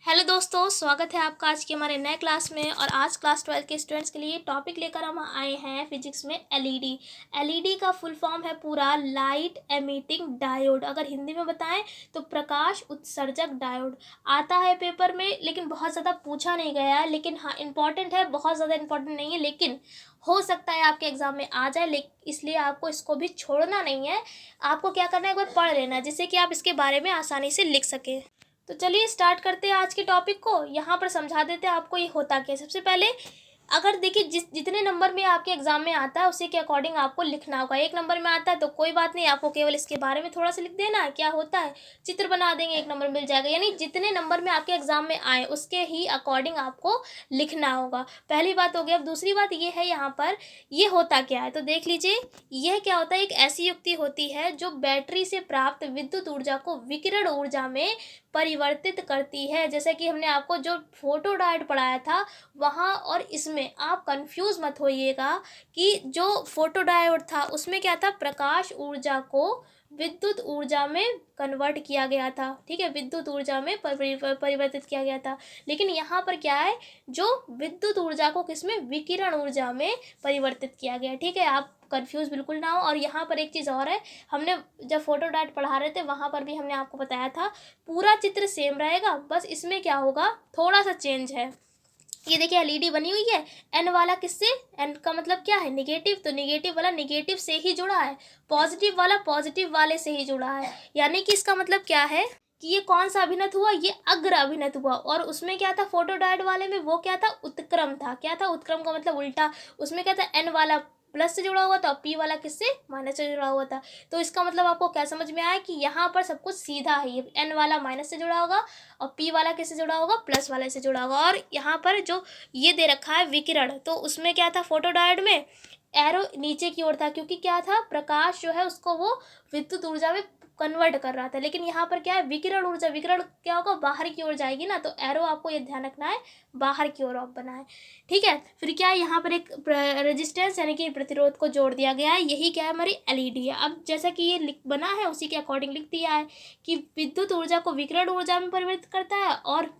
Hello दोस्तों, स्वागत है आपका आज के हमारे नए क्लास में। और आज क्लास 12 के स्टूडेंट्स के लिए टॉपिक लेकर हम आए हैं फिजिक्स में एलईडी। एलईडी का फुल फॉर्म है पूरा लाइट एमिटिंग डायोड। अगर हिंदी में बताएं तो प्रकाश उत्सर्जक डायोड। आता है पेपर में, लेकिन बहुत ज़्यादा पूछा नहीं गया है। लेकिन हाँ, इम्पॉर्टेंट है, बहुत ज़्यादा इम्पॉर्टेंट नहीं है, लेकिन हो सकता है आपके एग्जाम में आ जाए। लेकिन इसलिए आपको इसको भी छोड़ना नहीं है। आपको क्या करना है, एक बार पढ़ लेना है, जिससे कि आप इसके बारे में आसानी से लिख सकें। तो चलिए स्टार्ट करते हैं आज के टॉपिक को। यहाँ पर समझा देते हैं आपको ये होता क्या है। सबसे पहले अगर देखिए जितने नंबर में आपके एग्जाम में आता है उसी के अकॉर्डिंग आपको लिखना होगा। एक नंबर में आता है तो कोई बात नहीं, आपको केवल इसके बारे में थोड़ा सा लिख देना है, क्या होता है, चित्र बना देंगे, एक नंबर मिल जाएगा। यानी जितने नंबर में आपके एग्जाम में आए उसके ही अकॉर्डिंग आपको लिखना होगा। पहली बात हो गई। अब दूसरी बात ये है, यहाँ पर ये होता क्या है तो देख लीजिए। यह क्या होता है, एक ऐसी युक्ति होती है जो बैटरी से प्राप्त विद्युत ऊर्जा को विकिरण ऊर्जा में परिवर्तित करती है। जैसे कि हमने आपको जो फोटो डायोड पढ़ाया था वहाँ और इसमें आप कंफ्यूज मत होइएगा कि जो फोटो डायोड था उसमें क्या था, प्रकाश ऊर्जा को विद्युत ऊर्जा में कन्वर्ट किया गया था। ठीक है, विद्युत ऊर्जा में परिवर्तित किया गया था। लेकिन यहाँ पर क्या है, जो विद्युत ऊर्जा को किसमें, विकिरण ऊर्जा में परिवर्तित किया गया। ठीक है, आप कंफ्यूज बिल्कुल ना हो। और यहाँ पर एक चीज़ और है, हमने जब फोटो डायोड पढ़ा रहे थे वहाँ पर भी हमने आपको बताया था पूरा चित्र सेम रहेगा, बस इसमें क्या होगा, थोड़ा सा चेंज है। ये देखिए एलईडी बनी हुई है, एन वाला किससे, एन का मतलब क्या है, निगेटिव, तो निगेटिव वाला निगेटिव से ही जुड़ा है, पॉजिटिव वाला पॉजिटिव वाले से ही जुड़ा है। यानी कि इसका मतलब क्या है कि ये कौन सा अभिनत हुआ, ये अग्र अभिनत हुआ। और उसमें क्या था, फोटो डायोड वाले में वो क्या था, उत्क्रम था। क्या था, उत्क्रम का मतलब उल्टा। उसमें क्या था, एन वाला प्लस से जुड़ा हुआ था और पी वाला किससे, माइनस से जुड़ा हुआ था। तो इसका मतलब आपको क्या समझ में आया कि यहाँ पर सब कुछ सीधा है। ये एन वाला माइनस से जुड़ा होगा और पी वाला किससे जुड़ा होगा, प्लस वाले से जुड़ा होगा। और यहाँ पर जो ये दे रखा है विकिरण, तो उसमें क्या था, फोटो डायोड में एरो नीचे की ओर था, क्योंकि क्या था, प्रकाश जो है उसको वो विद्युत ऊर्जा में कन्वर्ट कर रहा था। लेकिन यहाँ पर क्या है, विकिरण ऊर्जा, विकिरण क्या होगा, बाहर की ओर जाएगी ना, तो एरो आपको ये ध्यान रखना है बाहर की ओर आप बनाए। ठीक है, फिर क्या है, यहाँ पर एक रेजिस्टेंस यानी कि प्रतिरोध को जोड़ दिया गया है। यही क्या है, हमारी एलईडी है। अब जैसा कि ये बना है उसी के अकॉर्डिंग लिख दिया है कि विद्युत ऊर्जा को विकिरण ऊर्जा में परिवर्तित करता है, और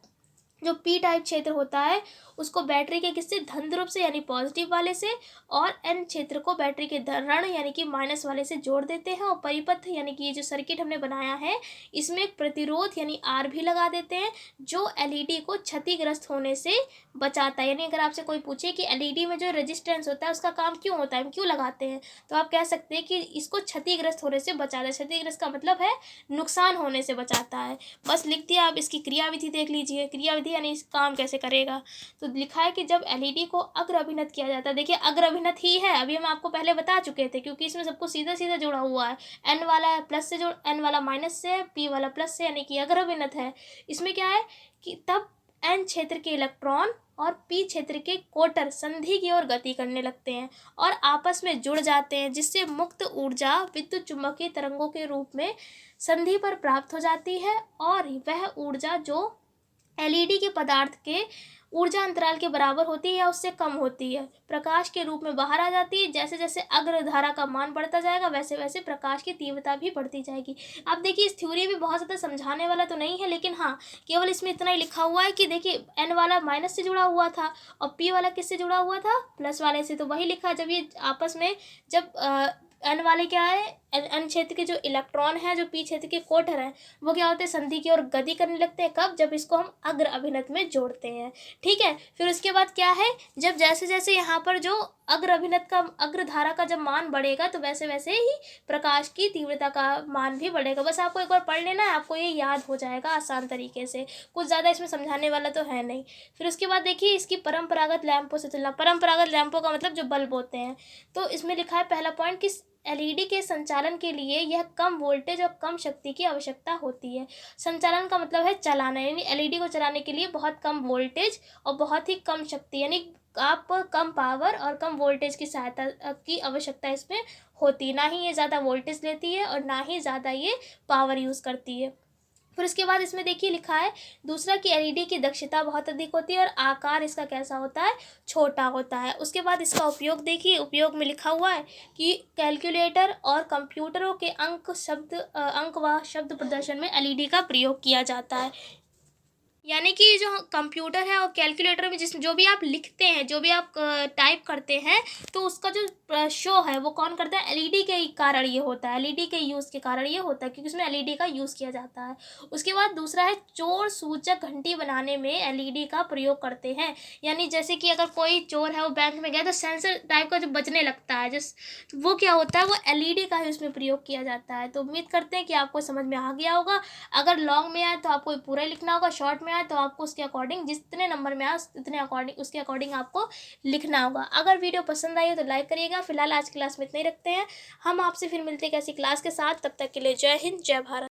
जो पी टाइप क्षेत्र होता है उसको बैटरी के किससे, धन ध्रुव से यानी पॉजिटिव वाले से, और एन क्षेत्र को बैटरी के ऋण यानी कि माइनस वाले से जोड़ देते हैं। और परिपथ यानी कि ये जो सर्किट हमने बनाया है इसमें एक प्रतिरोध यानी आर भी लगा देते हैं, जो एलईडी को क्षतिग्रस्त होने से बचाता है। यानी अगर आपसे कोई पूछे कि एलईडी में जो रेजिस्टेंस होता है उसका काम क्यों होता है, हम क्यों लगाते हैं, तो आप कह सकते हैं कि इसको क्षतिग्रस्त होने से बचाता है। क्षतिग्रस्त का मतलब है नुकसान होने से बचाता है। बस लिख दिया। आप इसकी क्रियाविधि देख लीजिए। क्रियाविधि यानी इस काम कैसे करेगा, तो लिखा है कि जब एलईडी को अग्र अभिनत किया जाता है। देखिए अग्र अभिनत ही है, अभी हम आपको पहले बता चुके थे, क्योंकि इसमें सबको सीधा सीधा जुड़ा हुआ है। एन वाला प्लस से जो, एन वाला माइनस से, पी वाला प्लस से, यानी कि अग्र अभिनत है। इसमें क्या है कि तब एन क्षेत्र के इलेक्ट्रॉन और पी क्षेत्र के कोटर संधि की ओर गति करने लगते हैं और आपस में जुड़ जाते हैं, जिससे मुक्त ऊर्जा विद्युत चुम्बकीय तरंगों के रूप में संधि पर प्राप्त हो जाती है। और वह ऊर्जा जो एलईडी के पदार्थ के ऊर्जा अंतराल के बराबर होती है या उससे कम होती है, प्रकाश के रूप में बाहर आ जाती है। जैसे जैसे अग्र धारा का मान बढ़ता जाएगा वैसे वैसे प्रकाश की तीव्रता भी बढ़ती जाएगी। अब देखिए इस थ्योरी भी बहुत ज़्यादा समझाने वाला तो नहीं है, लेकिन हाँ, केवल इसमें इतना ही लिखा हुआ है कि देखिए एन वाला माइनस से जुड़ा हुआ था और पी वाला किससे जुड़ा हुआ था, प्लस वाले से। तो वही लिखा, जब ये आपस में, जब एन वाले क्या है, एन क्षेत्र के जो इलेक्ट्रॉन है, जो पी क्षेत्र के कोटर हैं, वो क्या होते हैं, संधि की ओर गति करने लगते हैं। कब, जब इसको हम अग्र अभिनत में जोड़ते हैं। ठीक है, फिर उसके बाद क्या है, जब जैसे जैसे यहाँ पर जो अग्र अभिनत का, अग्र धारा का जब मान बढ़ेगा तो वैसे वैसे ही प्रकाश की तीव्रता का मान भी बढ़ेगा। बस आपको एक बार पढ़ लेना है, आपको ये याद हो जाएगा आसान तरीके से। कुछ ज़्यादा इसमें समझाने वाला तो है नहीं। फिर उसके बाद देखिए इसकी परंपरागत लैंपों से तुलना। परंपरागत लैंपों का मतलब जो बल्ब होते हैं। तो इसमें लिखा है पहला पॉइंट कि एलईडी के संचालन के लिए यह कम वोल्टेज और कम शक्ति की आवश्यकता होती है। संचालन का मतलब है चलाना, यानी एलईडी को चलाने के लिए बहुत कम वोल्टेज और बहुत ही कम शक्ति, यानी आप कम पावर और कम वोल्टेज की सहायता की आवश्यकता इसमें होती है। ना ही ये ज़्यादा वोल्टेज लेती है और ना ही ज़्यादा ये पावर यूज़ करती है। फिर उसके बाद इसमें देखिए लिखा है दूसरा कि एलईडी की दक्षता बहुत अधिक होती है और आकार इसका कैसा होता है, छोटा होता है। उसके बाद इसका उपयोग देखिए, उपयोग में लिखा हुआ है कि कैलकुलेटर और कंप्यूटरों के अंक व शब्द प्रदर्शन में एलईडी का प्रयोग किया जाता है। यानी कि जो कंप्यूटर है और कैलकुलेटर में जिस जो भी आप लिखते हैं, जो भी आप टाइप करते हैं, तो उसका जो शो है वो कौन करता है? एलईडी के ही कारण ये होता है, एलईडी के यूज़ के कारण ये होता है, क्योंकि उसमें एलईडी का यूज़ किया जाता है। उसके बाद दूसरा है, चोर सूचक घंटी बनाने में एलईडी का प्रयोग करते हैं। यानी जैसे कि अगर कोई चोर है वो बैंक में गया तो सेंसर टाइप का जो बजने लगता है, जिस वो क्या होता है, वो एलईडी का ही उसमें प्रयोग किया जाता है। तो उम्मीद करते हैं कि आपको समझ में आ गया होगा। अगर लॉन्ग में आए तो आपको पूरा ही लिखना होगा, शॉर्ट में आए तो आपको उसके अकॉर्डिंग, जितने नंबर में आए उतने अकॉर्डिंग, उसके अकॉर्डिंग आपको लिखना होगा। अगर वीडियो पसंद आई हो तो लाइक करिएगा। फिलहाल आज क्लास में इतना ही रखते हैं। हम आपसे फिर मिलते हैं एक ऐसी क्लास के साथ। तब तक के लिए जय हिंद, जय भारत।